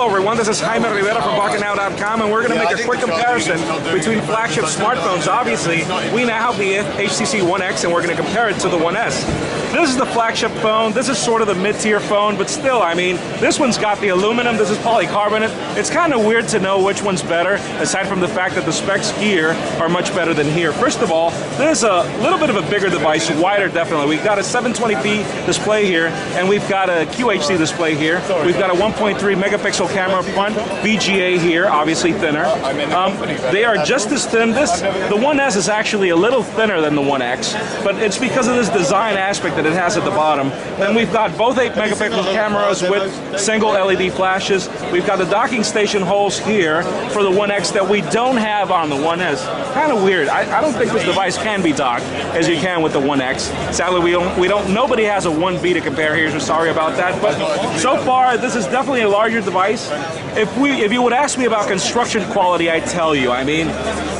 Hello everyone, this is Jaime Rivera from Pocketnow.com, and we're going to make a quick comparison between flagship smartphones. Obviously, we now have the HTC One X and we're going to compare it to the One S. This is the flagship phone, this is sort of the mid-tier phone, but still, I mean, this one's got the aluminum, this is polycarbonate. It's kind of weird to know which one's better, aside from the fact that the specs here are much better than here. First of all, this is a little bit of a bigger device, wider definitely. We've got a 720p display here, and we've got a QHD display here. We've got a 1.3 megapixel camera up front, VGA here, obviously thinner. They are just as thin. The One S is actually a little thinner than the One X, but it's because of this design aspect that it has at the bottom. Then we've got both 8 megapixel cameras with single LED flashes. We've got the docking station holes here for the One X that we don't have on the One S. Kind of weird. I don't think this device can be docked as you can with the One X. Sadly, nobody has a 1B to compare here, so sorry about that. But so far, this is definitely a larger device. If you would ask me about construction quality, I'd tell you. I mean,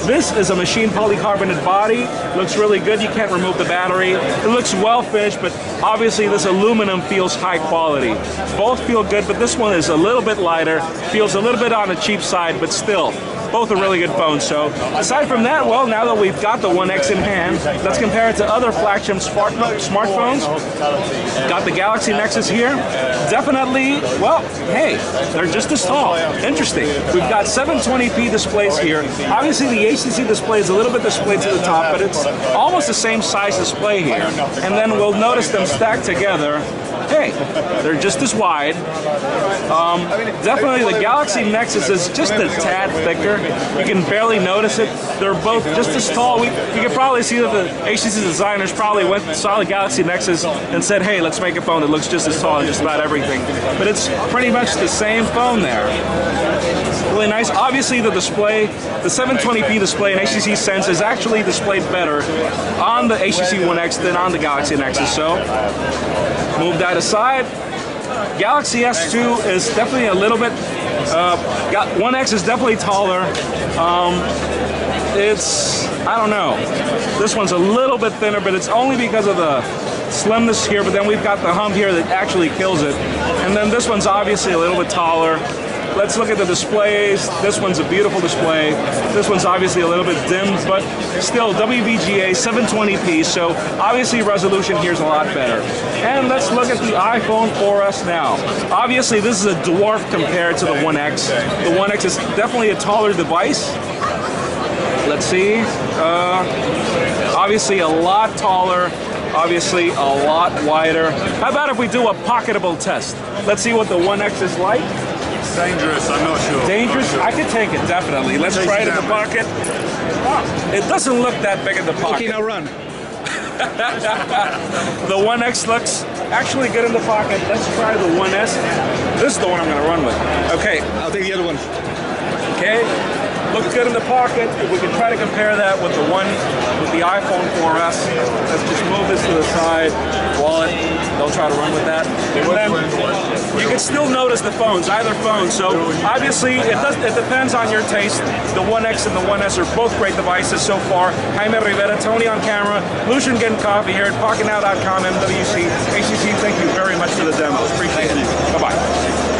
this is a machined polycarbonate body. Looks really good. You can't remove the battery. It looks well finished, but obviously this aluminum feels high quality. Both feel good, but this one is a little bit lighter. Feels a little bit on the cheap side, but still. Both are really good phones. So aside from that, well, now that we've got the One X in hand, let's compare it to other flagship smartphones. Got the Galaxy Nexus here. Definitely, well, hey, they're just as tall. Interesting. We've got 720p displays here. Obviously, the HTC display is a little bit displayed to the top, but it's almost the same size display here. And then we'll notice them stacked together. Hey, they're just as wide. Definitely the Galaxy Nexus is just a tad thicker. You can barely notice it. They're both just as tall. You can probably see that the HTC designers probably saw the Galaxy Nexus and said, hey, let's make a phone that looks just as tall and just about everything. But it's pretty much the same phone there. Really nice. Obviously the display, the 720p display in HTC Sense is actually displayed better on the HTC One X than on the Galaxy Nexus. So move that aside. Galaxy S2 is definitely a little bit, One X is definitely taller. I don't know. This one's a little bit thinner, but it's only because of the slimness here, but then we've got the hump here that actually kills it. And then this one's obviously a little bit taller. Let's look at the displays. This one's a beautiful display. This one's obviously a little bit dimmed, but still WVGA 720p, so obviously resolution here is a lot better. And let's look at the iPhone 4S now. Obviously this is a dwarf compared to the One X. The One X is definitely a taller device. Let's see. Obviously a lot taller. Obviously a lot wider. How about if we do a pocketable test? Let's see what the One X is like. Dangerous, I'm not sure. Dangerous? I could take it, definitely. Let's try it in the pocket. It doesn't look that big in the pocket. Okay, now run. The One X looks actually good in the pocket. Let's try the One S. This is the one I'm going to run with. Okay. I'll take the other one. Okay. Looks good in the pocket. If we can try to compare that with the iPhone 4S. Let's just move this to the side. Wallet. Don't try to run with that. And then you can still notice the phones, either phone. So obviously it depends on your taste. The One X and the One S are both great devices so far. Jaime Rivera, Tony on camera, Lucian getting coffee here at Pocketnow.com, MWC, HTC. Thank you very much for the demo. Appreciate it. Bye-bye.